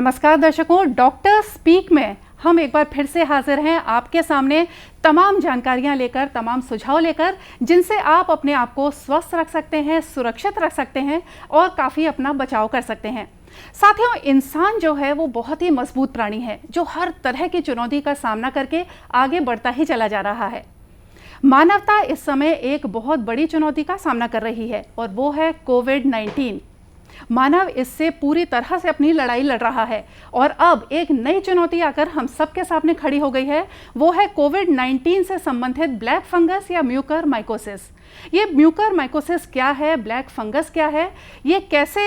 नमस्कार दर्शकों, doctor speak में हम एक बार फिर से हाजिर हैं आपके सामने तमाम जानकारियां लेकर, तमाम सुझाव लेकर, जिनसे आप अपने आप को स्वस्थ रख सकते हैं, सुरक्षित रख सकते हैं और काफ़ी अपना बचाव कर सकते हैं। साथियों, इंसान जो है वो बहुत ही मजबूत प्राणी है जो हर तरह की चुनौती का सामना करके आगे बढ़ता ही चला जा रहा है। मानवता इस समय एक बहुत बड़ी चुनौती का सामना कर रही है और वो है कोविड-19। मानव इससे पूरी तरह से अपनी लड़ाई लड़ रहा है और अब एक नई चुनौती आकर हम सबके सामने खड़ी हो गई है। वो है कोविड-19 से संबंधित ब्लैक फंगस या म्यूकर माइकोसिस। ये म्यूकर माइकोसिस क्या है, ब्लैक फंगस क्या है, ये कैसे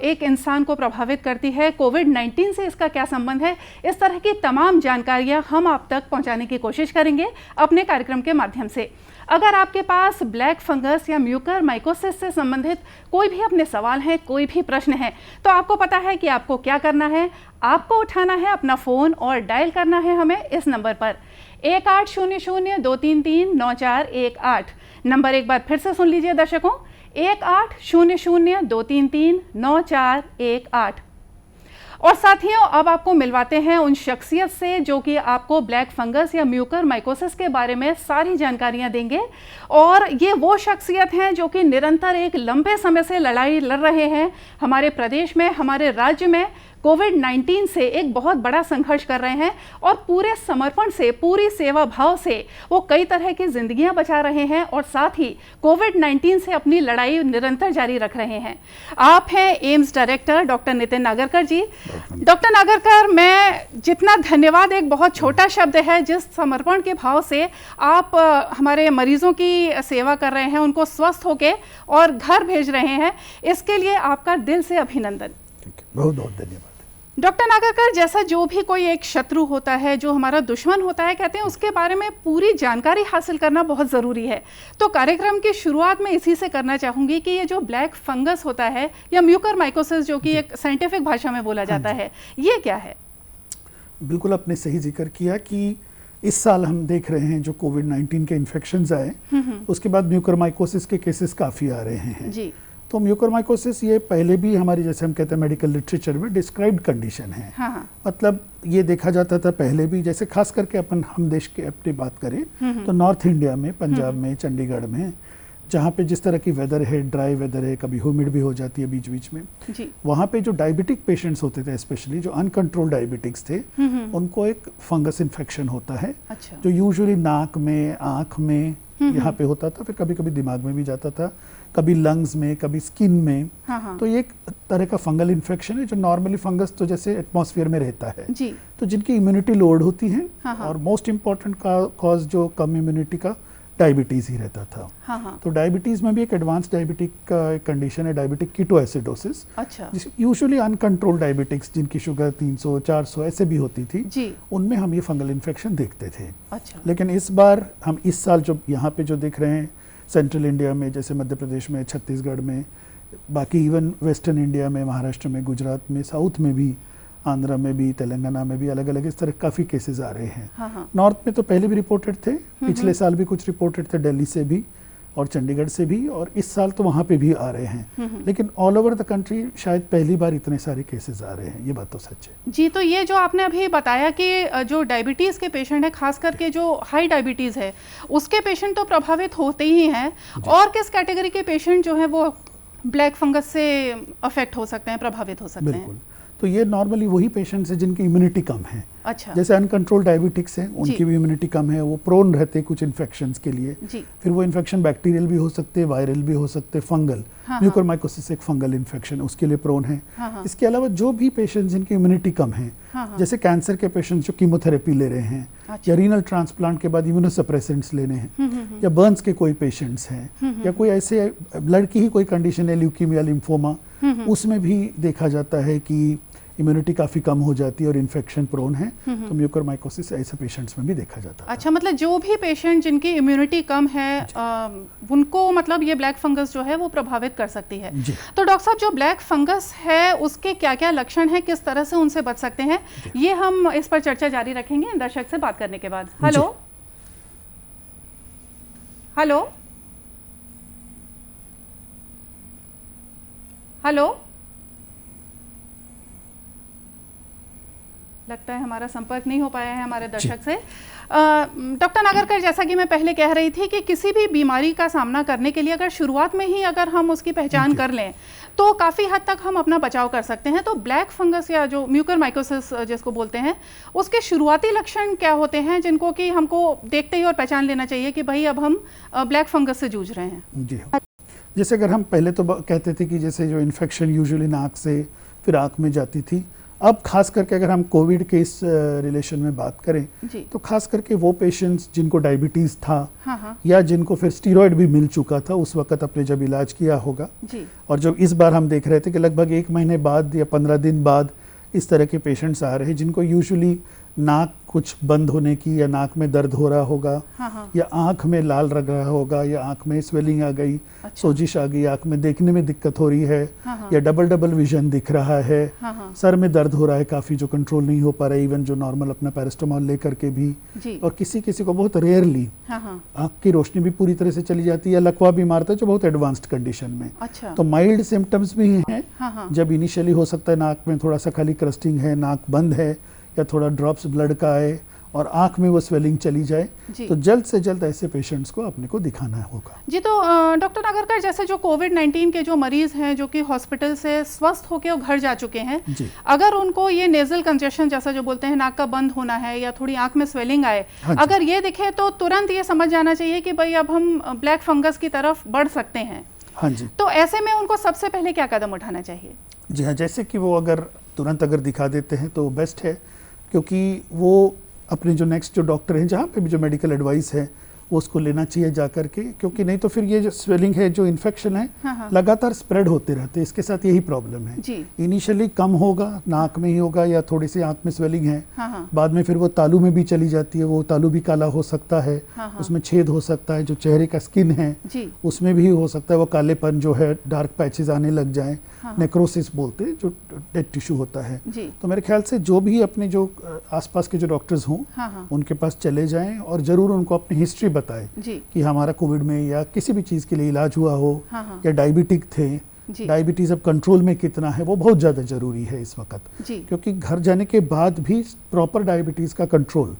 एक इंसान को प्रभावित करती है, कोविड-19 से इसका क्या संबंध है, इस तरह की तमाम जानकारियां हम आप तक पहुंचाने की कोशिश करेंगे अपने कार्यक्रम के माध्यम से। अगर आपके पास ब्लैक फंगस या म्यूकर माइकोसिस से संबंधित कोई भी अपने सवाल हैं, कोई भी प्रश्न है, तो आपको पता है कि आपको क्या करना है। आपको उठाना है अपना फ़ोन और डायल करना है हमें इस नंबर पर 1800-233-9418। नंबर एक बार फिर से सुन लीजिए दर्शकों, 1800-233-9418। और साथियों, अब आपको मिलवाते हैं उन शख्सियत से जो कि आपको ब्लैक फंगस या म्यूकर माइकोसिस के बारे में सारी जानकारियां देंगे। और ये वो शख्सियत हैं जो कि निरंतर एक लंबे समय से लड़ाई लड़ रहे हैं हमारे प्रदेश में, हमारे राज्य में कोविड-19 से एक बहुत बड़ा संघर्ष कर रहे हैं और पूरे समर्पण से, पूरी सेवा भाव से वो कई तरह की जिंदगियां बचा रहे हैं और साथ ही कोविड-19 से अपनी लड़ाई निरंतर जारी रख रहे हैं। आप हैं AIIMS director doctor Nitin Nagarkar ji. Doctor Nagarkar, मैं जितना धन्यवाद एक बहुत छोटा शब्द है, जिस समर्पण के भाव से आप हमारे मरीजों की सेवा कर रहे हैं, उनको स्वस्थ होके और घर भेज रहे हैं, इसके लिए आपका दिल से अभिनंदन। बहुत बहुत धन्यवाद। डॉक्टर नागरकर, जैसा जो भी कोई एक शत्रु होता है, जो हमारा दुश्मन होता है, कहते हैं उसके बारे में पूरी जानकारी हासिल करना बहुत ज़रूरी है। तो कार्यक्रम की शुरुआत में इसी से करना चाहूँगी कि ये जो ब्लैक फंगस होता है या म्यूकर माइकोसिस, जो कि एक साइंटिफिक भाषा में बोला जाता है, ये क्या है? बिल्कुल आपने सही जिक्र किया कि इस साल हम देख रहे हैं जो कोविड-19 के इन्फेक्शंस आए, उसके बाद म्यूकर माइकोसिस के केसेस काफ़ी आ रहे हैं जी। तो म्यूकर माइकोसिस ये पहले भी हमारी, जैसे हम कहते हैं मेडिकल लिटरेचर में डिस्क्राइब्ड कंडीशन है। हाँ। मतलब ये देखा जाता था पहले भी, जैसे खास करके हम देश के अपनी बात करें तो नॉर्थ इंडिया में, पंजाब में, चंडीगढ़ में, जहाँ पे जिस तरह की वेदर है, ड्राई वेदर है, कभी ह्यूमिड भी हो जाती है बीच बीच में, वहाँ पे जो डायबिटिक पेशेंट्स होते थे, स्पेशली जो अनकंट्रोल्ड डायबिटिक्स थे, उनको एक फंगस इन्फेक्शन होता है। अच्छा। जो यूजुअली नाक में, आँख में यहाँ पे होता था, फिर कभी कभी दिमाग में भी जाता था, कभी लंग्स में, कभी स्किन में। हाँ। तो ये एक तरह का फंगल इन्फेक्शन है जो नॉर्मली फंगस तो जैसे एटमॉस्फेयर में रहता है जी। तो जिनकी इम्यूनिटी लोड होती है। हाँ। और मोस्ट इम्पॉर्टेंट कॉज जो कम इम्यूनिटी का डायबिटीज ही रहता था। हाँ। तो डायबिटीज में भी एक एडवांस डायबिटिक कंडीशन है, डायबिटिक कीटोएसिडोसिस। अच्छा। यूजुअली अनकंट्रोल्ड डायबिटिक्स जिनकी शुगर 300-400 ऐसे भी होती थी जी। उनमें हम ये फंगल इन्फेक्शन देखते थे। अच्छा। लेकिन इस बार हम इस साल जो यहाँ पे जो देख रहे हैं सेंट्रल इंडिया में, जैसे मध्य प्रदेश में, छत्तीसगढ़ में, बाकी इवन वेस्टर्न इंडिया में, महाराष्ट्र में, गुजरात में, साउथ में भी, आंध्रा में भी, तेलंगाना में भी अलग अलग इस तरह काफ़ी केसेस आ रहे हैं। हाँ। नॉर्थ में तो पहले भी रिपोर्टेड थे, पिछले साल भी कुछ रिपोर्टेड थे, दिल्ली से भी और चंडीगढ़ से भी, और इस साल तो वहाँ पे भी आ रहे हैं। लेकिन ऑल ओवर द कंट्री शायद पहली बार इतने सारे केसेस आ रहे हैं, ये बात तो सच है जी। तो ये जो आपने अभी बताया कि जो डायबिटीज़ के पेशेंट हैं, खास करके जो हाई डायबिटीज़ है, उसके पेशेंट तो प्रभावित होते ही हैं, और किस कैटेगरी के पेशेंट जो है वो ब्लैक फंगस से अफेक्ट हो सकते हैं, प्रभावित हो सकते हैं? बिल्कुल। तो ये नॉर्मली वही पेशेंट्स हैं जिनकी इम्यूनिटी कम है। अच्छा। जैसे अनकंट्रोल डायबिटिक्स है, उनकी भी इम्यूनिटी कम है, वो प्रोन रहते हैं कुछ इन्फेक्शंस के लिए जी। फिर वो इन्फेक्शन बैक्टीरियल भी हो सकते हैं, वायरल भी हो सकते हैं, फंगल। म्यूकर माइकोसिस एक फंगल इन्फेक्शन, उसके लिए प्रोन है। इसके अलावा जो भी पेशेंट्स जिनकी इम्यूनिटी कम है, जैसे कैंसर के पेशेंट्स जो कीमोथेरेपी ले रहे हैं, या रीनल ट्रांसप्लांट के बाद इम्यूनोसप्रेसेंट्स लेने हैं, या बर्न्स के कोई पेशेंट्स हैं, या कोई ऐसे ब्लड की ही कोई कंडीशन है, ल्यूकीमिया, लिम्फोमा, उसमें भी देखा जाता है कि इम्यूनिटी काफ़ी कम हो जाती है और इन्फेक्शन प्रोन है। तो म्यूकर माइकोसिस ऐसे पेशेंट्स में भी देखा जाता है। अच्छा, मतलब जो भी पेशेंट जिनकी इम्यूनिटी कम है उनको मतलब ये ब्लैक फंगस जो है वो प्रभावित कर सकती है। तो डॉक्टर साहब, जो ब्लैक फंगस है उसके क्या क्या लक्षण हैं, किस तरह से उनसे बच सकते हैं, ये हम इस पर चर्चा जारी रखेंगे दर्शक से बात करने के बाद। हेलो हेलो हेलो लगता है हमारा संपर्क नहीं हो पाया है हमारे दर्शक से। डॉक्टर नागरकर, जैसा कि मैं पहले कह रही थी कि किसी भी बीमारी का सामना करने के लिए अगर शुरुआत में ही अगर हम उसकी पहचान कर लें तो काफ़ी हद तक हम अपना बचाव कर सकते हैं। तो ब्लैक फंगस या जो म्यूकरमाइकोसिस जिसको बोलते हैं, उसके शुरुआती लक्षण क्या होते हैं जिनको कि हमको देखते ही और पहचान लेना चाहिए कि भाई अब हम ब्लैक फंगस से जूझ रहे हैं? जी, जैसे अगर हम पहले तो कहते थे कि जैसे जो इन्फेक्शन यूजुअली नाक से फिर आँख में जाती थी, अब खास करके अगर हम कोविड के इस रिलेशन में बात करें तो खास करके वो पेशेंट्स जिनको डायबिटीज़ था या जिनको फिर स्टीरॉयड भी मिल चुका था उस वक्त अपने जब इलाज किया होगा, और जब इस बार हम देख रहे थे कि लगभग 1 महीने बाद या 15 दिन बाद इस तरह के पेशेंट्स आ रहे हैं जिनको यूजुअली नाक कुछ बंद होने की या नाक में दर्द हो रहा होगा, या आंख में लाल लग रहा होगा, या आंख में स्वेलिंग आ गई, सोजिश आ गई, आंख में देखने में दिक्कत हो रही है, या डबल विजन दिख रहा है, सर में दर्द हो रहा है काफ़ी जो कंट्रोल नहीं हो पा रहा है, इवन जो नॉर्मल अपना पैरास्टामोल लेकर के भी, और किसी किसी को बहुत रेयरली आंख की रोशनी भी पूरी तरह से चली जाती है या लकवा भी मारता है जो बहुत एडवांस्ड कंडीशन में। तो माइल्ड सिम्टम्स भी हैं, जब इनिशियली हो सकता है नाक में थोड़ा सा खाली क्रस्टिंग है, नाक बंद है, या थोड़ा ड्रॉप्स ब्लड का आए और आंख में वो स्वेलिंग चली जाए, तो जल्द से जल्द ऐसे पेशेंट्स को अपने को दिखाना होगा। जी, तो डॉक्टर नागरकर, जैसे जो कोविड-19 के जो मरीज हैं जो कि हॉस्पिटल से स्वस्थ होकर वो घर जा चुके हैं, अगर उनको ये नेजल कंजेशन जैसा जो बोलते हैं नाक का बंद होना है या थोड़ी आंख में स्वेलिंग आए, अगर ये दिखे तो तुरंत ये समझ जाना चाहिए कि भाई अब हम ब्लैक फंगस की तरफ बढ़ सकते हैं। हाँ जी। तो ऐसे में उनको सबसे पहले क्या कदम उठाना चाहिए? जी हाँ, जैसे कि वो अगर तुरंत अगर दिखा देते हैं तो बेस्ट है, क्योंकि वो अपने जो नेक्स्ट जो डॉक्टर हैं जहाँ पे भी जो मेडिकल एडवाइस है वो उसको लेना चाहिए जा करके, क्योंकि नहीं तो फिर ये जो स्वेलिंग है, जो इन्फेक्शन है, लगातार स्प्रेड होते रहते हैं। इसके साथ यही प्रॉब्लम है, इनिशियली कम होगा, नाक में ही होगा या थोड़ी सी आंख में स्वेलिंग है, बाद में फिर वो तालू में भी चली जाती है, वो तालू भी काला हो सकता है, उसमें छेद हो सकता है, जो चेहरे का स्किन है उसमें भी हो सकता है वो कालेपन जो है, डार्क पैचेस आने लग जाए, नेक्रोसिस बोलते हैं जो डेड टिश्यू होता है। तो मेरे ख्याल से जो भी अपने जो आसपास के जो डॉक्टर्स हों उनके पास चले जाएं और जरूर उनको अपनी हिस्ट्री बताएं कि हमारा कोविड में या किसी भी चीज़ के लिए इलाज हुआ हो, या डायबिटिक थे, डायबिटीज़ अब कंट्रोल में कितना है, वो बहुत ज़्यादा ज़रूरी है इस वक्त, क्योंकि घर जाने के बाद भी प्रॉपर डायबिटीज़ का कंट्रोल,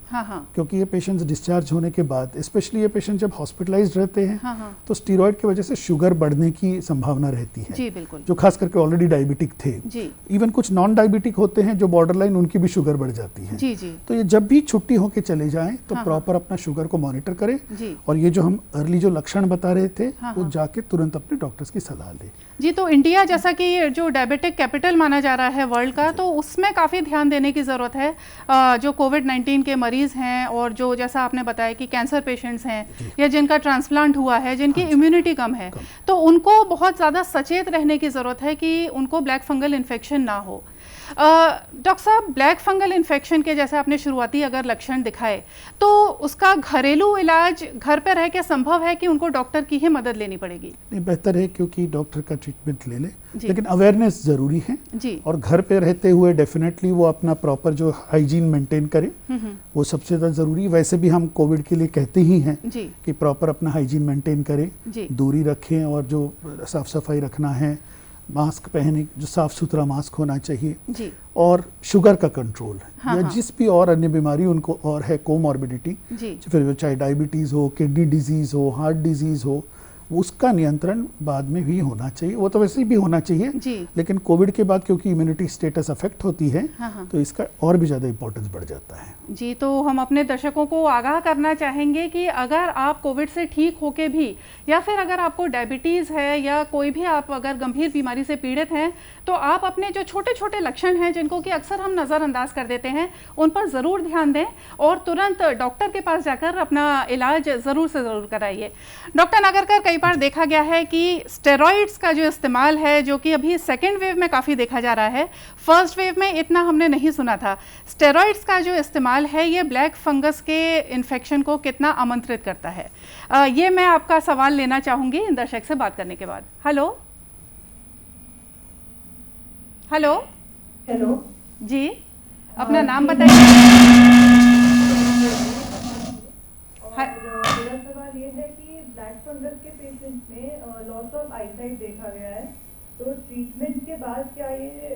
क्योंकि ये पेशेंट्स डिस्चार्ज होने के बाद, स्पेशली ये पेशेंट जब हॉस्पिटलाइज्ड रहते हैं तो स्टीरॉयड की वजह से शुगर बढ़ने की संभावना रहती है, जी बिल्कुल, जो खास करके ऑलरेडी डायबिटिक थे। इवन कुछ नॉन डायबिटिक होते हैं जो बॉर्डर लाइन, उनकी भी शुगर बढ़ जाती है। तो ये जब भी छुट्टी होके चले जाएं तो प्रॉपर अपना शुगर को मॉनिटर करें, और ये जो हम अर्ली जो लक्षण बता रहे थे वो जाके तुरंत अपने डॉक्टर्स की सलाह लें। जी, तो इंडिया जैसा कि जो डायबिटिक कैपिटल माना जा रहा है वर्ल्ड का, तो उसमें काफ़ी ध्यान देने की ज़रूरत है। जो कोविड-19 के मरीज़ हैं और जो जैसा आपने बताया कि कैंसर पेशेंट्स हैं या जिनका ट्रांसप्लांट हुआ है, जिनकी इम्यूनिटी कम है, तो उनको बहुत ज़्यादा सचेत रहने की ज़रूरत है कि उनको ब्लैक फंगल इन्फेक्शन ना हो। डॉक्टर साहब, ब्लैक फंगल इन्फेक्शन के जैसे आपने शुरुआती अगर लक्षण दिखाए तो उसका घरेलू इलाज घर पे रह के संभव है कि उनको डॉक्टर की ही मदद लेनी पड़ेगी? नहीं, बेहतर है क्योंकि डॉक्टर का ट्रीटमेंट ले ले, लेकिन अवेयरनेस ज़रूरी है जी। और घर पे रहते हुए डेफिनेटली वो अपना प्रॉपर जो हाइजीन मेंटेन करे, वो सबसे ज़्यादा ज़रूरी। वैसे भी हम कोविड के लिए कहते ही हैं कि प्रॉपर अपना हाइजीन मेंटेन करें, दूरी रखें, और जो साफ़ सफाई रखना है, मास्क पहने, जो साफ सुथरा मास्क होना चाहिए जी। और शुगर का कंट्रोल या जिस भी और अन्य बीमारी उनको और है कोमॉर्बिडिटी, फिर चाहे डायबिटीज़ हो, किडनी डिजीज़ हो, हार्ट डिजीज़ हो, उसका नियंत्रण बाद में भी होना चाहिए। वो तो वैसे भी होना चाहिए जी। लेकिन कोविड के बाद क्योंकि इम्यूनिटी स्टेटस अफेक्ट होती है तो इसका और भी ज़्यादा इंपॉर्टेंस बढ़ जाता है जी। तो हम अपने दर्शकों को आगाह करना चाहेंगे कि अगर आप कोविड से ठीक होके भी, या फिर अगर आपको डायबिटीज़ है या कोई भी आप अगर गंभीर बीमारी से पीड़ित हैं, तो आप अपने जो छोटे छोटे लक्षण हैं जिनको कि अक्सर हम नज़रअंदाज कर देते हैं, उन पर ज़रूर ध्यान दें और तुरंत डॉक्टर के पास जाकर अपना इलाज ज़रूर से ज़रूर कराइए। डॉक्टर नागरकर, कई बार देखा गया है कि स्टेरॉइड्स का जो इस्तेमाल है, जो कि अभी सेकेंड वेव में काफ़ी देखा जा रहा है, फर्स्ट वेव में इतना हमने नहीं सुना था, स्टेरॉइड्स का जो इस्तेमाल है ये ब्लैक फंगस के इन्फेक्शन को कितना आमंत्रित करता है? ये मैं आपका सवाल लेना चाहूँगी इन दर्शक से बात करने के बाद। हेलो हेलो हेलो जी, अपना नाम बताइए। मेरा सवाल ये है कि ब्लैक फंगस के पेशेंट में लॉस ऑफ आईसाइट देखा गया है, तो ट्रीटमेंट के बाद क्या ये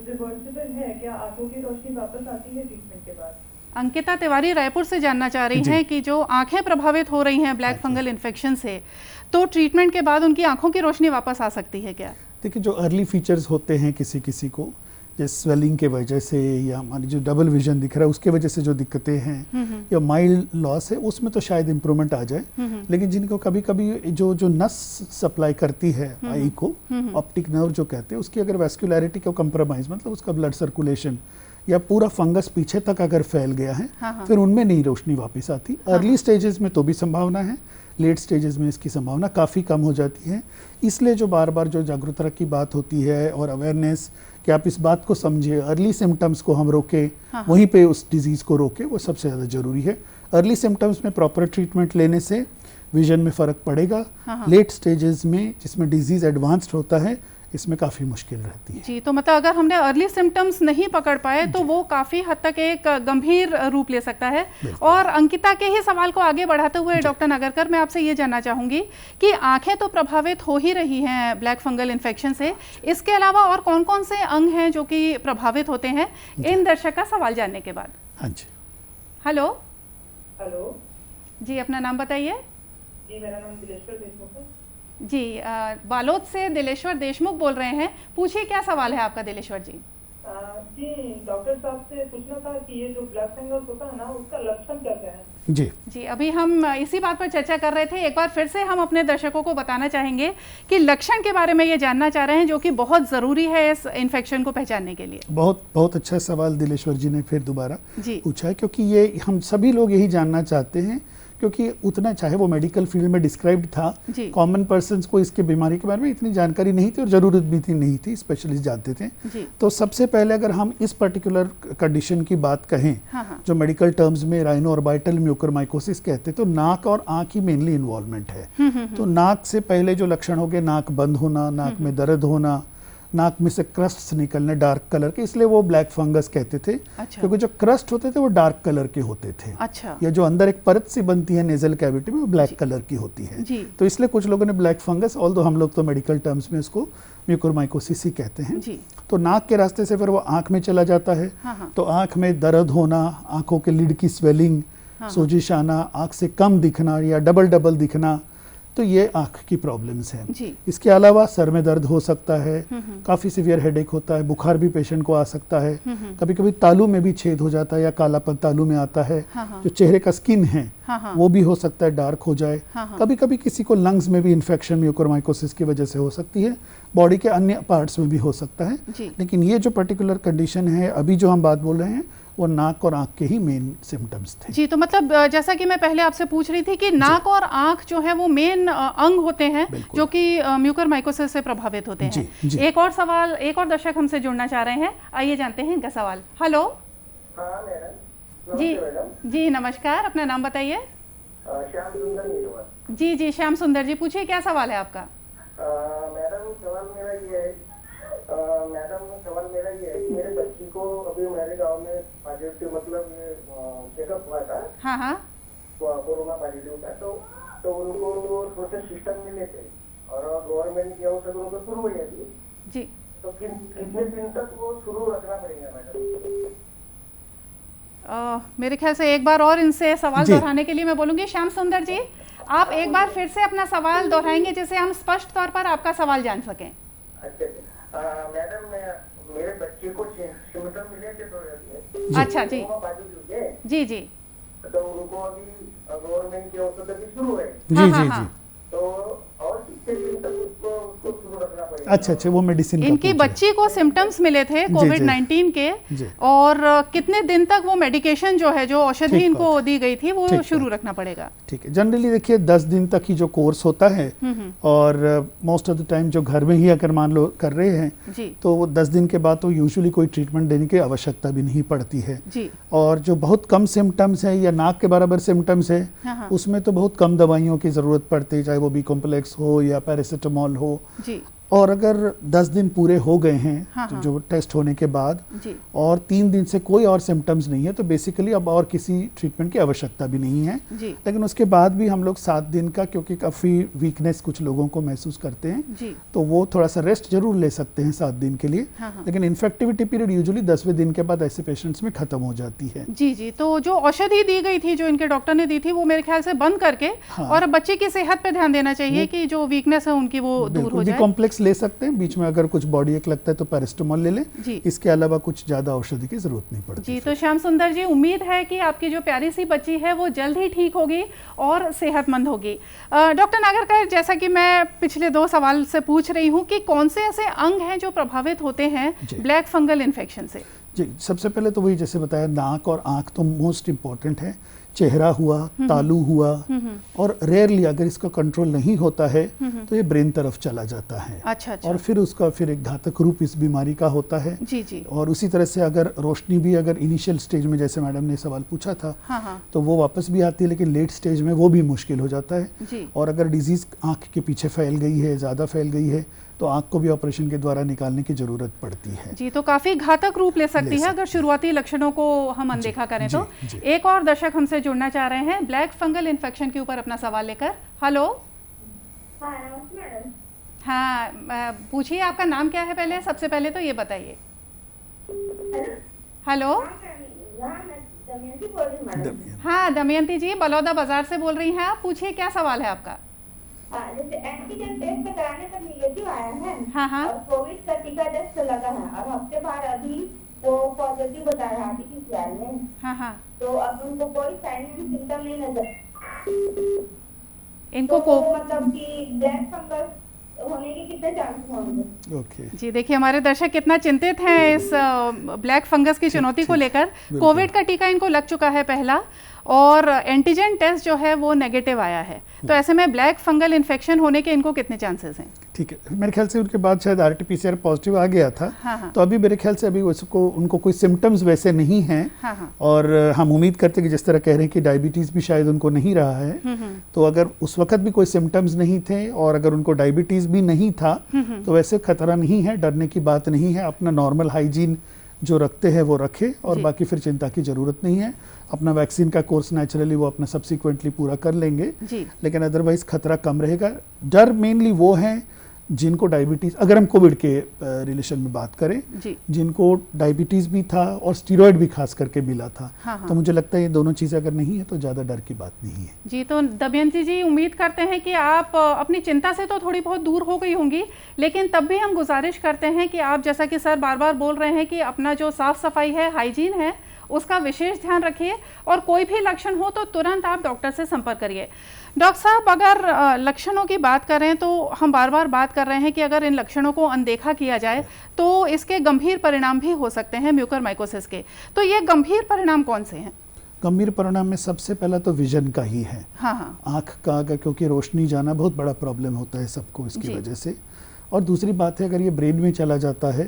रिवर्सिबल है? क्या आंखों की रोशनी वापस आती है ट्रीटमेंट के बाद? अंकिता तिवारी रायपुर से जानना चाह रही हैं कि जो आंखें प्रभावित हो रही हैं ब्लैक फंगल इन्फेक्शन से, तो ट्रीटमेंट के बाद उनकी आंखों की रोशनी वापस आ सकती है क्या? देखिए, जो अर्ली फीचर्स होते हैं किसी किसी को, जैसे स्वेलिंग के वजह से या हमारी जो डबल विजन दिख रहा है उसके वजह से जो दिक्कतें हैं या माइल्ड लॉस है, उसमें तो शायद इम्प्रूवमेंट आ जाए। लेकिन जिनको कभी कभी जो नस सप्लाई करती है आई को, ऑप्टिक नर्व जो कहते हैं, उसकी अगर वैस्कुलैरिटी को कंप्रोमाइज, मतलब उसका ब्लड सर्कुलेशन या पूरा फंगस पीछे तक अगर फैल गया है, फिर उनमें नहीं रोशनी वापस आती। अर्ली स्टेजेस में तो भी संभावना है, लेट स्टेजेस में इसकी संभावना काफ़ी कम हो जाती है। इसलिए जो बार बार जो जागरूकता की बात होती है और अवेयरनेस कि आप इस बात को समझिए, अर्ली सिम्टम्स को हम रोकें, वहीं पे उस डिजीज़ को रोकें, वो सबसे ज़्यादा ज़रूरी है। अर्ली सिम्टम्स में प्रॉपर ट्रीटमेंट लेने से विजन में फ़र्क पड़ेगा। लेट स्टेजेस में जिसमें डिजीज़ एडवांस्ड होता है, इसमें काफ़ी मुश्किल रहती है। जी, तो मतलब अगर हमने अर्ली सिम्टम्स नहीं पकड़ पाए तो वो काफ़ी हद तक एक गंभीर रूप ले सकता है। और अंकिता के ही सवाल को आगे बढ़ाते हुए डॉक्टर नागरकर, मैं आपसे ये जानना चाहूँगी कि आंखें तो प्रभावित हो ही रही हैं ब्लैक फंगल इन्फेक्शन से, इसके अलावा और कौन कौन से अंग हैं जो कि प्रभावित होते हैं? इन दर्शक का सवाल जानने के बाद। हाँ जी। हेलो जी, अपना नाम बताइए। जी, मेरा नाम दिलेश्वर देशमुख है। जी, बालोद से दिलेश्वर देशमुख बोल रहे हैं, पूछिए क्या सवाल है आपका दिलेश्वर जी? जी, डॉक्टर साहब से पूछना था कि ये जो ब्लैक फंगस होता है ना, उसका लक्षण क्या क्या है? जी, अभी हम इसी बात पर चर्चा कर रहे थे। एक बार फिर से हम अपने दर्शकों को बताना चाहेंगे कि लक्षण के बारे में ये जानना चाह रहे हैं, जो कि बहुत ज़रूरी है इस इन्फेक्शन को पहचानने के लिए। बहुत अच्छा सवाल दिलेश्वर जी ने फिर दोबारा पूछा है, क्योंकि ये हम सभी लोग यही जानना चाहते हैं, क्योंकि उतना चाहे वो मेडिकल फील्ड में डिस्क्राइब्ड था, कॉमन पर्सन्स को इसके बीमारी के बारे में इतनी जानकारी नहीं थी और ज़रूरत भी थी नहीं थी, स्पेशलिस्ट जानते थे। तो सबसे पहले अगर हम इस पर्टिकुलर कंडीशन की बात कहें, जो मेडिकल टर्म्स में राइनोऑर्बिटल म्यूकरमाइकोसिस कहते हैं, तो नाक और आँख ही मेनली इन्वॉल्वमेंट है। तो नाक से पहले जो लक्षण हो गए, नाक बंद होना, नाक में दर्द होना, नाक में से क्रस्ट निकलने डार्क कलर के, इसलिए वो ब्लैक फंगस कहते थे। क्योंकि जो क्रस्ट होते थे वो डार्क कलर के होते थे। या जो अंदर एक परत सी बनती है नेजल कैविटी में, वो ब्लैक कलर की होती है। तो इसलिए कुछ लोगों ने ब्लैक फंगस, ऑल्दो हम लोग तो मेडिकल टर्म्स में इसको म्यूकोरमाइकोसिस ही कहते हैं। तो नाक के रास्ते से फिर वो आंख में चला जाता है। तो आंख में दर्द होना, आंखों के लिड की स्वेलिंग, सोजिश आना, आंख से कम दिखना या डबल दिखना, तो ये आंख की प्रॉब्लम्स हैं। इसके अलावा सर में दर्द हो सकता है, काफ़ी सीवियर हेडेक होता है, बुखार भी पेशेंट को आ सकता है। कभी कभी तालू में भी छेद हो जाता है या कालापन तालू में आता है। जो चेहरे का स्किन है वो भी हो सकता है डार्क हो जाए। कभी कभी किसी को लंग्स में भी इन्फेक्शन म्यूकोरमाइकोसिस की वजह से हो सकती है, बॉडी के अन्य पार्ट्स में भी हो सकता है। लेकिन ये जो पर्टिकुलर कंडीशन है अभी जो हम बात बोल रहे हैं, वो नाक और आंख के ही मेन सिम्टम्स थे। जी, तो मतलब जैसा कि मैं पहले आपसे पूछ रही थी कि नाक और आंख जो है वो मेन अंग होते हैं जो कि म्यूकरमाइकोसिस से प्रभावित होते हैं। एक और सवाल, एक और दर्शक हमसे जुड़ना चाह रहे हैं, आइए जानते हैं इनका सवाल। हेलो। जी नमस्कार, अपना नाम बताइए। श्याम सुंदर। जी, श्याम सुंदर जी, पूछिए क्या सवाल है आपका? मैडम सवाल मेरा ये है, मेरे बच्ची को अभी मेरे गांव में पॉजिटिव, मतलब चेकअप हुआ था। कोरोना पॉजिटिव था, तो उनको प्रोसेस सिस्टम मिले थे और गवर्नमेंट की ओर से उनको शुरू हुई थी। तो कितने दिन तक वो शुरू रखना पड़ेगा मैडम? मेरे ख्याल से एक बार और इनसे सवाल दोहराने के लिए मैं बोलूँगी। श्याम सुंदर जी, आप एक बार फिर से अपना सवाल दोहराएंगे जिससे हम स्पष्ट तौर पर आपका सवाल जान सकें। मैडम, मेरे बच्चे को सिम्टम मिले थे थोड़े। अच्छा जी जी। तो उनको अभी गवर्नमेंट की औषध अभी शुरू है। जी। तो और कितने दिन तक उसको शुरू रखना पड़ेगा? अच्छा, वो मेडिसिन इनकी बच्ची को सिम्टम्स मिले थे कोविड-19 के, और कितने दिन तक वो मेडिकेशन जो है, जो औषधि इनको दी गई थी, वो शुरू रखना पड़ेगा? ठीक है, जनरली देखिए 10 दिन तक ही जो कोर्स होता है, और मोस्ट ऑफ द टाइम जो घर में ही अगर मान लो कर रहे हैं तो वो 10 दिन के बाद तो यूजुअली कोई ट्रीटमेंट देने की आवश्यकता भी नहीं पड़ती है। और जो बहुत कम सिम्टम्स है या नाक के बराबर सिम्टम्स है, उसमें तो बहुत कम दवाइयों की जरूरत पड़ती है, चाहे वो बी कॉम्प्लेक्स हो या पैरासिटामोल हो। और अगर 10 दिन पूरे हो गए हैं हाँ, तो जो टेस्ट होने के बाद जी। और 3 दिन से कोई और सिम्टम्स नहीं है तो बेसिकली अब और किसी ट्रीटमेंट की आवश्यकता भी नहीं है जी। लेकिन उसके बाद भी हम लोग 7 दिन का, क्योंकि काफ़ी वीकनेस कुछ लोगों को महसूस करते हैं जी। तो वो थोड़ा सा रेस्ट जरूर ले सकते हैं 7 दिन के लिए। हाँ, हाँ। लेकिन इन्फेक्टिविटी पीरियड यूजुअली 10वें दिन के बाद ऐसे पेशेंट्स में खत्म हो जाती है। जी जी। तो जो औषधि दी गई थी, जो इनके डॉक्टर ने दी थी, वो मेरे ख्याल से बंद करके हाँ। और बच्चे की सेहत पे ध्यान देना चाहिए कि जो वीकनेस है उनकी वो दूर हो जाए। कॉम्प्लेक्स ले सकते हैं, बीच में अगर कुछ बॉडी एक लगता है तो पैरास्टामोल ले लें जी। इसके अलावा कुछ ज़्यादा औषधि की जरूरत नहीं पड़ती। जी। तो श्याम सुंदर जी, उम्मीद है कि आपकी जो प्यारी सी बच्ची है वो जल्द ही ठीक होगी और सेहतमंद होगी। डॉक्टर नागरकर, जैसा कि मैं पिछले 2 सवाल से पूछ रही हूँ कि कौन से ऐसे अंग हैं जो प्रभावित होते हैं ब्लैक फंगल इन्फेक्शन से? जी, सबसे पहले तो वही जैसे बताया, नाक और आंख तो मोस्ट इम्पॉर्टेंट है। चेहरा हुआ, तालू हुआ, और रेयरली अगर इसका कंट्रोल नहीं होता है तो ये ब्रेन तरफ चला जाता है। अच्छा अच्छा। और फिर उसका फिर एक घातक रूप इस बीमारी का होता है। जी जी। और उसी तरह से अगर रोशनी भी अगर इनिशियल स्टेज में, जैसे मैडम ने सवाल पूछा था, हाँ हाँ। तो वो वापस भी आती है, लेकिन लेट स्टेज में वो भी मुश्किल हो जाता है। जी। और अगर डिजीज आंख के पीछे फैल गई है, ज़्यादा फैल गई है, तो आंख को भी ऑपरेशन के द्वारा निकालने की जरूरत पड़ती है। जी। तो काफी घातक रूप ले सकती है अगर शुरुआती लक्षणों को हम अनदेखा करें तो। एक और दर्शक हमसे जुड़ना चाह रहे हैं ब्लैक फंगल इन्फेक्शन के ऊपर अपना सवाल लेकर। हेलो। हाँ नमस्ते मैडम। हाँ, पूछिए, आपका नाम क्या है पहले, सबसे पहले तो ये बताइए। हेलो। हाँ दमयंती जी, बलौदा बाजार से बोल रही हैं आप, पूछिए क्या सवाल है आपका? जैसे एंटीजन टेस्ट कराने पर निगेटिव आया है। हाँ हाँ। और कोविड का टीका टेस्ट लगा है और हफ्ते बाद अभी वो पॉजिटिव बता रहा है PCR में। हाँ हाँ। तो अब उनको कोई साइन एंड सिम्टम नहीं नजर, इनको तो मतलब कि ब्लैक फंगस होने के कितने चांसेस होंगे? ओके। जी, देखिए हमारे दर्शक कितना चिंतित हैं इस ब्लैक फंगस की चुनौती को लेकर। कोविड का टीका इनको लग चुका है पहला, और एंटीजन टेस्ट जो है वो नेगेटिव आया है, तो ऐसे में ब्लैक फंगल इन्फेक्शन होने के इनको कितने चांसेस हैं? ठीक है, मेरे ख्याल से उनके बाद शायद RT-PCR पॉजिटिव आ गया था। हाँ हाँ। तो अभी मेरे ख्याल से अभी उसको उनको कोई सिम्टम्स वैसे नहीं हैं। हाँ हाँ। और हम उम्मीद करते हैं कि जिस तरह कह रहे हैं कि डायबिटीज़ भी शायद उनको नहीं रहा है, तो अगर उस वक्त भी कोई सिम्टम्स नहीं थे और अगर उनको डायबिटीज़ भी नहीं था तो वैसे खतरा नहीं है, डरने की बात नहीं है। अपना नॉर्मल हाइजीन जो रखते हैं वो रखें और बाकी फिर चिंता की ज़रूरत नहीं है। अपना वैक्सीन का कोर्स नेचुरली वो अपना सब्सिक्वेंटली पूरा कर लेंगे जी। लेकिन अदरवाइज खतरा कम रहेगा। डर मेनली वो हैं जिनको डायबिटीज़, अगर हम कोविड के रिलेशन में बात करें, जिनको डायबिटीज़ भी था और स्टीरॉयड भी खास करके मिला था। हाँ हाँ। तो मुझे लगता है ये दोनों चीज़ें अगर नहीं है तो ज़्यादा डर की बात नहीं है। जी। तो दमयंती जी, उम्मीद करते हैं कि आप अपनी चिंता से तो थोड़ी बहुत दूर हो गई होंगी, लेकिन तब भी हम गुजारिश करते हैं कि आप, जैसा कि सर बार बार बोल रहे हैं कि अपना जो साफ़ सफाई है, हाइजीन है, उसका विशेष ध्यान रखिए और कोई भी लक्षण हो तो तुरंत आप डॉक्टर से संपर्क करिए। डॉक्टर साहब, अगर लक्षणों की बात करें तो हम बार बार बात कर रहे हैं कि अगर इन लक्षणों को अनदेखा किया जाए तो इसके गंभीर परिणाम भी हो सकते हैं म्यूकरमाइकोसिस के। तो ये गंभीर परिणाम कौन से हैं? गंभीर परिणाम में सबसे पहला तो विजन का ही है। हाँ हाँ। आँख का, अगर क्योंकि रोशनी जाना बहुत बड़ा प्रॉब्लम होता है सबको इसकी वजह से। और दूसरी बात है, अगर ये ब्रेन में चला जाता है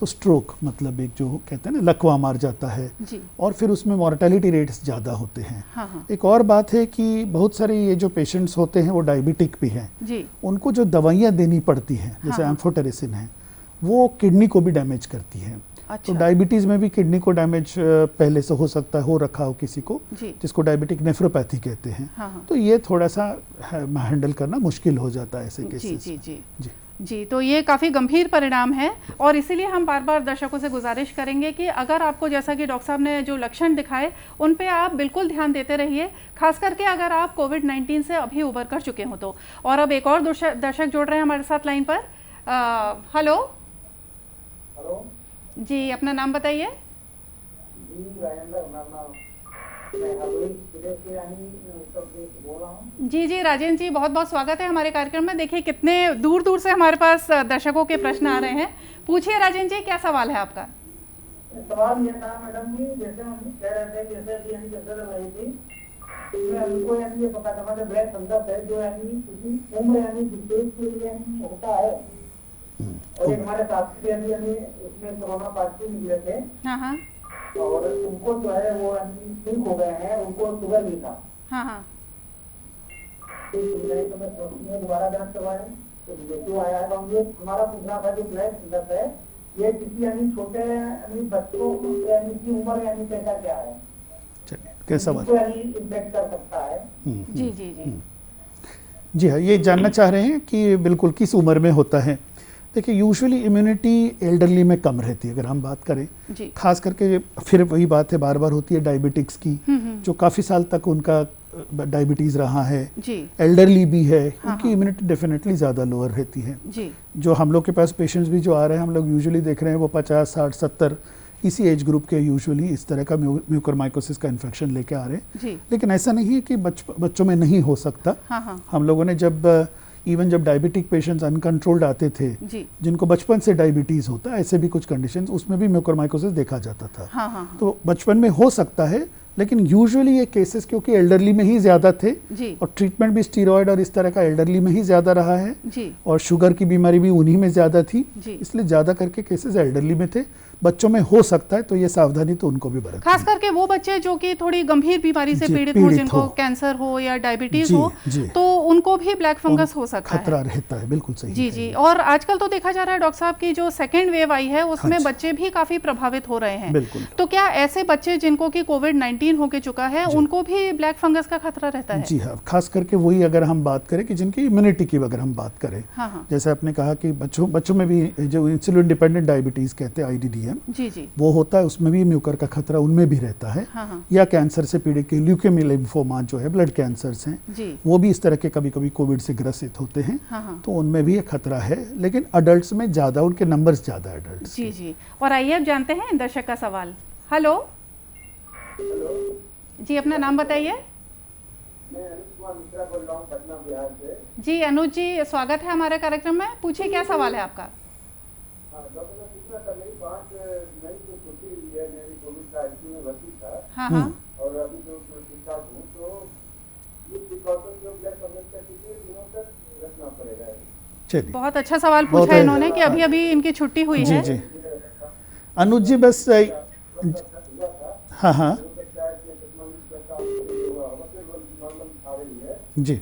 तो स्ट्रोक, मतलब एक जो कहते हैं ना लकवा मार जाता है जी। और फिर उसमें मॉर्टेलिटी रेट्स ज़्यादा होते हैं। हाँ। एक और बात है कि बहुत सारे ये जो पेशेंट्स होते हैं वो डायबिटिक भी हैं जी। उनको जो दवाइयाँ देनी पड़ती हैं, जैसे एम्फोटेरेसिन है, वो किडनी को भी डैमेज करती है। अच्छा। तो डायबिटीज़ में भी किडनी को डैमेज पहले से हो सकता है, हो रखा हो किसी को, जिसको डायबिटिक नेफ्रोपैथी कहते हैं। तो ये थोड़ा सा हैंडल करना मुश्किल हो जाता है ऐसे केसेस। जी जी जी जी। तो ये काफ़ी गंभीर परिणाम है और इसीलिए हम बार बार दर्शकों से गुजारिश करेंगे कि अगर आपको, जैसा कि डॉक्टर साहब ने जो लक्षण दिखाए, उन पे आप बिल्कुल ध्यान देते रहिए, खास करके अगर आप कोविड-19 से अभी उबर कर चुके हो तो। और अब एक और दर्शक जुड़ रहे हैं हमारे साथ लाइन पर। हेलो जी, अपना नाम बताइए। जी जी राजेंद्र जी, बहुत बहुत स्वागत है हमारे कार्यक्रम में। देखिए कितने दूर दूर से हमारे पास दर्शकों के प्रश्न आ रहे हैं। पूछिए राजेंद्र जी, क्या सवाल है आपका? सवाल ये था मैडम जी, जैसे हम कह रहे थे, जैसे अभी यानी चर्चा चल रही थी, इसमें हमको यानी ये पता करना था ब्लैक फंगस है जो यानी किसी उम्र यानी विशेष के लिए यानी होता है। और एक हमारे साथी यानी उसमें कोरोना पॉजिटिव निकले थे। हाँ हाँ। और उनको जो है वो ठीक हो गए हैं, उनको शुगर भी था। हाँ हाँ। तो मैं दोबारा जांच करवाएं। तो नेगेटिव आया है। तो ये हमारा पूछना था जो ब्लड सिंगस है ये किसी यानी छोटे यानी बच्चों यानी की उम्र यानी कैसा क्या है, चलिए कैसा बात यानी इम्पैक्ट कर सकता है। जी जी जी जी हाँ, ये जानना चाह रहे हैं कि बिल्कुल किस उम्र में होता है। देखिए यूजुअली इम्यूनिटी एल्डरली में कम रहती है अगर हम बात करें, जी खास करके फिर वही बात है बार बार होती है डायबिटिक्स की, जो काफ़ी साल तक उनका डायबिटीज़ रहा है, जी एल्डरली भी है, उनकी इम्यूनिटी डेफिनेटली ज़्यादा लोअर रहती है। जी जो हम लोग के पास पेशेंट्स भी जो आ रहे हैं, हम लोग यूजुअली देख रहे हैं वो 50, 60, 70 इसी एज ग्रुप के यूजुअली इस तरह का म्यूकरमाइकोसिस का इन्फेक्शन लेके आ रहे हैं। जी लेकिन ऐसा नहीं है कि बच्चों में नहीं हो सकता। हाँ हाँ हम लोगों ने जब इवन जब डायबिटिक पेशेंट्स अनकंट्रोल्ड आते थे, जी जिनको बचपन से डायबिटीज़ होता है, ऐसे भी कुछ कंडीशंस उसमें भी म्यूकरमाइकोसिस देखा जाता था। हाँ हाँ तो बचपन में हो सकता है, लेकिन यूजुअली ये केसेस क्योंकि एल्डरली में ही ज़्यादा थे जी और ट्रीटमेंट भी स्टीरॉयड और इस तरह का एल्डरली में ही ज़्यादा रहा है, जी और शुगर की बीमारी भी उन्हीं में ज़्यादा थी, जी इसलिए ज़्यादा करके केसेस एल्डरली में थे। बच्चों में हो सकता है, तो ये सावधानी तो उनको भी बरतनी खास है। करके वो बच्चे जो कि थोड़ी गंभीर बीमारी से जी, पीड़ित हो, पीड़ित जिनको हो। कैंसर हो या डायबिटीज जी, हो, जी। तो उनको भी ब्लैक फंगस हो सकता खतरा है। रहता है, बिल्कुल सही जी है जी ये। और आजकल तो देखा जा रहा है डॉक्टर साहब की जो सेकेंड वेव आई है उसमें हाँ जी। बच्चे भी काफी प्रभावित हो रहे हैं। बिल्कुल। तो क्या ऐसे बच्चे जिनको कि कोविड-19 होके चुका है उनको भी ब्लैक फंगस का खतरा रहता है? जी हाँ, खास करके वही अगर हम बात करें कि जिनकी इम्यूनिटी की अगर हम बात करें, हाँ हाँ जैसे आपने कहा कि बच्चों में भी जो इंसुलिन डिपेंडेंट डायबिटीज़ कहते हैं IDDM, जी जी वो होता है, उसमें भी म्यूकर का खतरा उनमें भी रहता है। हाँ हाँ या कैंसर से पीड़ित के ल्यूकेमिया लिम्फोमा जो है, ब्लड कैंसर्स हैं, जी वो भी इस तरह के कभी कभी कोविड से ग्रसित होते हैं, हाँ हाँ तो उनमें भी एक खतरा है। लेकिन अडल्ट्स में ज़्यादा, उनके नंबर्स ज़्यादा अडल्ट्स। जी जी और आइए अब जानते हैं दर्शक का सवाल। हेलो जी, अपना नाम बताइए। मैं अनुज कुमार मिश्रा बोल रहा हूँ पटना बिहार से। जी अनुज जी, स्वागत है हमारे कार्यक्रम में, पूछिए क्या सवाल है आपका। डॉक्टर मैं पूछना था, मेरी 5 मई को छुट्टी हुई है, मेरी कोविड का ICU में भर्ती था हाँ हाँ और अभी जो ठीक ठाक हूँ, तो ये प्रिकॉशन जो ब्लड फंगस का कितने दिनों तक रखना पड़ेगा? चलिए, बहुत अच्छा सवाल बहुत पूछा है। इन्होंने कि अभी अभी इनकी छुट्टी हुई जी है। जी अनुज जी, बस हाँ हाँ जी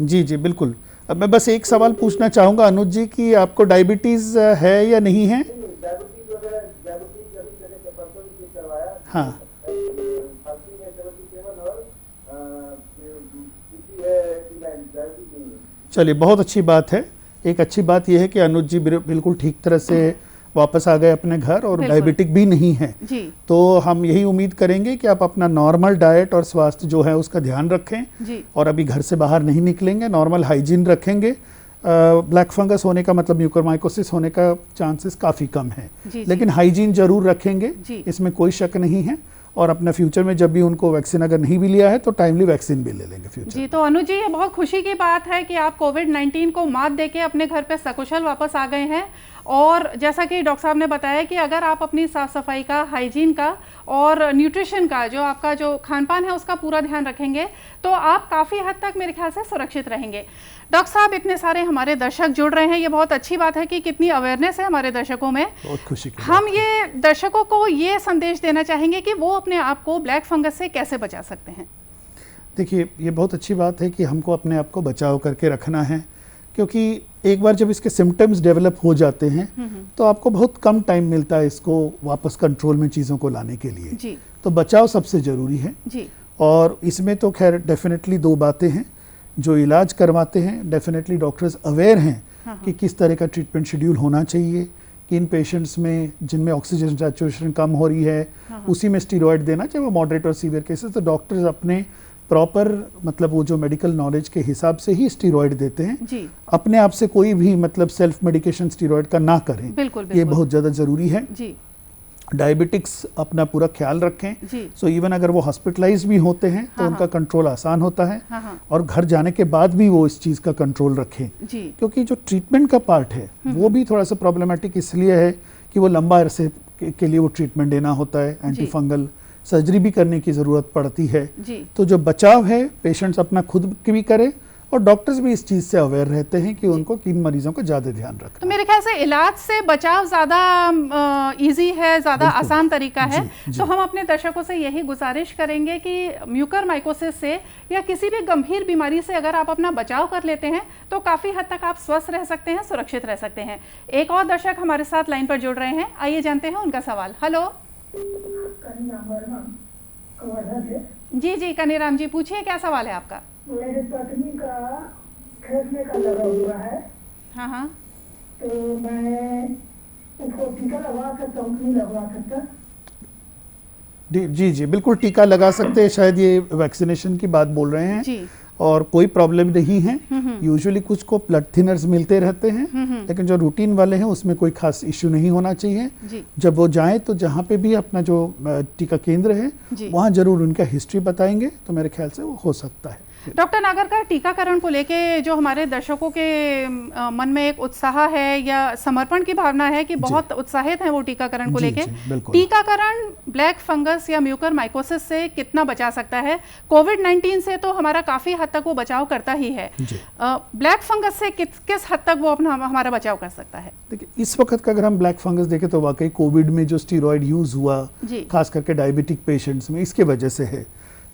जी जी बिल्कुल। अब मैं बस एक सवाल पूछना चाहूँगा अनुज जी कि आपको डायबिटीज़ है या नहीं है? हाँ चलिए, बहुत अच्छी बात है। एक अच्छी बात यह है कि अनुज जी बिल्कुल ठीक तरह से वापस आ गए अपने घर और बिल्कुल। डायबिटिक भी नहीं है। जी तो हम यही उम्मीद करेंगे कि आप अपना नॉर्मल डाइट और स्वास्थ्य जो है उसका ध्यान रखें जी और अभी घर से बाहर नहीं निकलेंगे, नॉर्मल हाइजीन रखेंगे। ब्लैक फंगस होने का मतलब म्यूकरमाइकोसिस होने का चांसेस काफ़ी कम है, जी लेकिन हाइजीन जरूर रखेंगे, जी इसमें कोई शक नहीं है। और अपना फ्यूचर में जब भी उनको वैक्सीन अगर नहीं भी लिया है तो टाइमली वैक्सीन भी ले लेंगे फ्यूचर। जी तो अनुज जी, ये बहुत खुशी की बात है कि आप कोविड-19 को मात देके अपने घर पे सकुशल वापस आ गए हैं। और जैसा कि डॉक्टर साहब ने बताया कि अगर आप अपनी साफ़ सफाई का, हाइजीन का और न्यूट्रिशन का, जो आपका जो खान पान है उसका पूरा ध्यान रखेंगे तो आप काफ़ी हद तक मेरे ख्याल से सुरक्षित रहेंगे। डॉक्टर साहब, इतने सारे हमारे दर्शक जुड़ रहे हैं, ये बहुत अच्छी बात है कि कितनी अवेयरनेस है हमारे दर्शकों में। बहुत खुशी की हम बात है। ये दर्शकों को ये संदेश देना चाहेंगे कि वो अपने आप को ब्लैक फंगस से कैसे बचा सकते हैं। देखिए, ये बहुत अच्छी बात है कि हमको अपने आप को बचाव करके रखना है, क्योंकि एक बार जब इसके सिम्टम्स डेवलप हो जाते हैं तो आपको बहुत कम टाइम मिलता है इसको वापस कंट्रोल में चीज़ों को लाने के लिए। जी तो बचाव सबसे ज़रूरी है। जी और इसमें तो खैर डेफिनेटली 2 बातें हैं। जो इलाज करवाते हैं, डेफिनेटली डॉक्टर्स अवेयर हैं कि किस तरह का ट्रीटमेंट शेड्यूल होना चाहिए, कि इन पेशेंट्स में जिनमें ऑक्सीजन सैचुरेशन कम हो रही है उसी में स्टीरॉयड देना, चाहे वो मॉडरेट और सीवियर केसेस, तो डॉक्टर्स अपने प्रॉपर मतलब वो जो मेडिकल नॉलेज के हिसाब से ही स्टीरॉयड देते हैं। जी अपने आप से कोई भी मतलब सेल्फ मेडिकेशन स्टीरॉयड का ना करें, बिल्कुल ये बिल्कुल बहुत ज़्यादा ज़रूरी है। जी डायबिटिक्स अपना पूरा ख्याल रखें। जी सो इवन अगर वो हॉस्पिटलाइज भी होते हैं तो हाँ, उनका कंट्रोल आसान होता है। हाँ हाँ और घर जाने के बाद भी वो इस चीज़ का कंट्रोल रखें, जी क्योंकि जो ट्रीटमेंट का पार्ट है वो भी थोड़ा सा प्रॉब्लमेटिक इसलिए है कि वो लंबा अरसे के लिए वो ट्रीटमेंट देना होता है, एंटी फंगल सर्जरी भी करने की ज़रूरत पड़ती है। जी तो जो बचाव है पेशेंट्स अपना खुद की भी करें और डॉक्टर्स भी इस चीज़ से अवेयर रहते हैं कि उनको किन मरीजों को ज़्यादा ध्यान रखना। तो मेरे ख्याल से इलाज से बचाव ज़्यादा इजी है, ज़्यादा आसान तरीका है। तो हम अपने दर्शकों से यही गुजारिश करेंगे कि म्यूकरमाइकोसिस से या किसी भी गंभीर बीमारी से अगर आप अपना बचाव कर लेते हैं तो काफ़ी हद तक आप स्वस्थ रह सकते हैं, सुरक्षित रह सकते हैं। एक और दर्शक हमारे साथ लाइन पर जुड़ रहे हैं, आइए जानते हैं उनका सवाल। हेलो जी जी कनीराम जी, पूछिए क्या सवाल है आपका। मेरे पत्नी का खेलने का लगा हुआ है। हाँ हाँ, तो मैं उसको टीका लगवा सकता हूँ, नहीं लगवा सकता? जी जी बिल्कुल टीका लगा सकते हैं। शायद ये वैक्सीनेशन की बात बोल रहे हैं जी। और कोई प्रॉब्लम नहीं है। यूजुअली कुछ को ब्लड थिनर्स मिलते रहते हैं, लेकिन जो रूटीन वाले हैं उसमें कोई खास इश्यू नहीं होना चाहिए। जब वो जाएं तो जहाँ पे भी अपना जो टीका केंद्र है वहाँ जरूर उनका हिस्ट्री बताएंगे, तो मेरे ख्याल से वो हो सकता है। डॉक्टर नागरकर, टीकाकरण को लेके जो हमारे दर्शकों के मन में एक उत्साह है या समर्पण की भावना है कि बहुत उत्साहित हैं वो टीकाकरण को लेके, टीकाकरण ब्लैक फंगस या म्यूकरमाइकोसिस से कितना बचा सकता है? कोविड-19 से तो हमारा काफी हद तक वो बचाव करता ही है, ब्लैक फंगस से किस हद तक वो अपना हमारा बचाव कर सकता है? देखिए, इस वक्त का अगर हम ब्लैक फंगस देखें तो वाकई कोविड में जो स्टीरॉयड यूज हुआ खास करके डायबिटिक पेशेंट्स में, इसके वजह से है।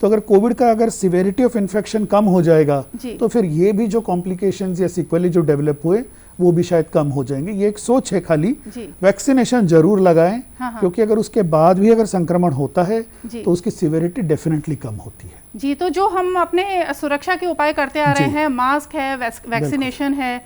तो अगर कोविड का अगर सिवेरिटी ऑफ इन्फेक्शन कम हो जाएगा तो फिर ये भी जो कॉम्प्लिकेशंस या सिक्वेली जो डेवलप हुए वो भी शायद कम हो जाएंगे। ये एक सोच है खाली। वैक्सीनेशन जरूर लगाएं, क्योंकि अगर उसके बाद भी अगर संक्रमण होता है तो उसकी सिवेरिटी डेफिनेटली कम होती है। जी, तो जो हम अपने सुरक्षा के उपाय करते आ रहे हैं, मास्क है, वैक्सीनेशन है,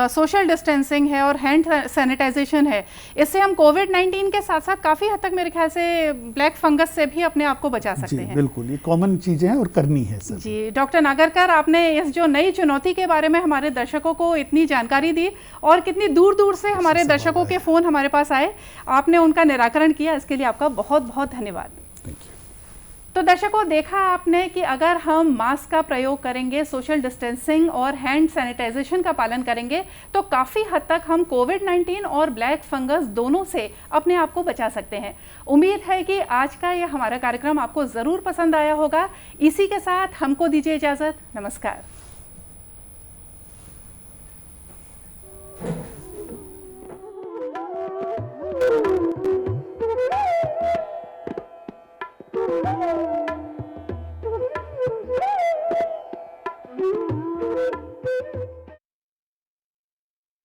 सोशल डिस्टेंसिंग है और हैंड सैनिटाइजेशन है, इससे हम कोविड-19 के साथ साथ काफी हद तक मेरे ख्याल से ब्लैक फंगस से भी अपने आप को बचा सकते हैं। बिल्कुल, ये कॉमन चीजें हैं और करनी है सब। जी डॉक्टर नागरकर, आपने इस जो नई चुनौती के बारे में हमारे दर्शकों को इतनी जानकारी दी और कितनी दूर दूर से हमारे दर्शकों के फोन हमारे पास आए, आपने उनका निराकरण किया, इसके लिए आपका बहुत बहुत धन्यवाद। तो दर्शकों, देखा आपने कि अगर हम मास्क का प्रयोग करेंगे, सोशल डिस्टेंसिंग और हैंड सैनिटाइजेशन का पालन करेंगे तो काफ़ी हद तक हम कोविड-19 और ब्लैक फंगस दोनों से अपने आप को बचा सकते हैं। उम्मीद है कि आज का यह हमारा कार्यक्रम आपको ज़रूर पसंद आया होगा। इसी के साथ हमको दीजिए इजाज़त। नमस्कार।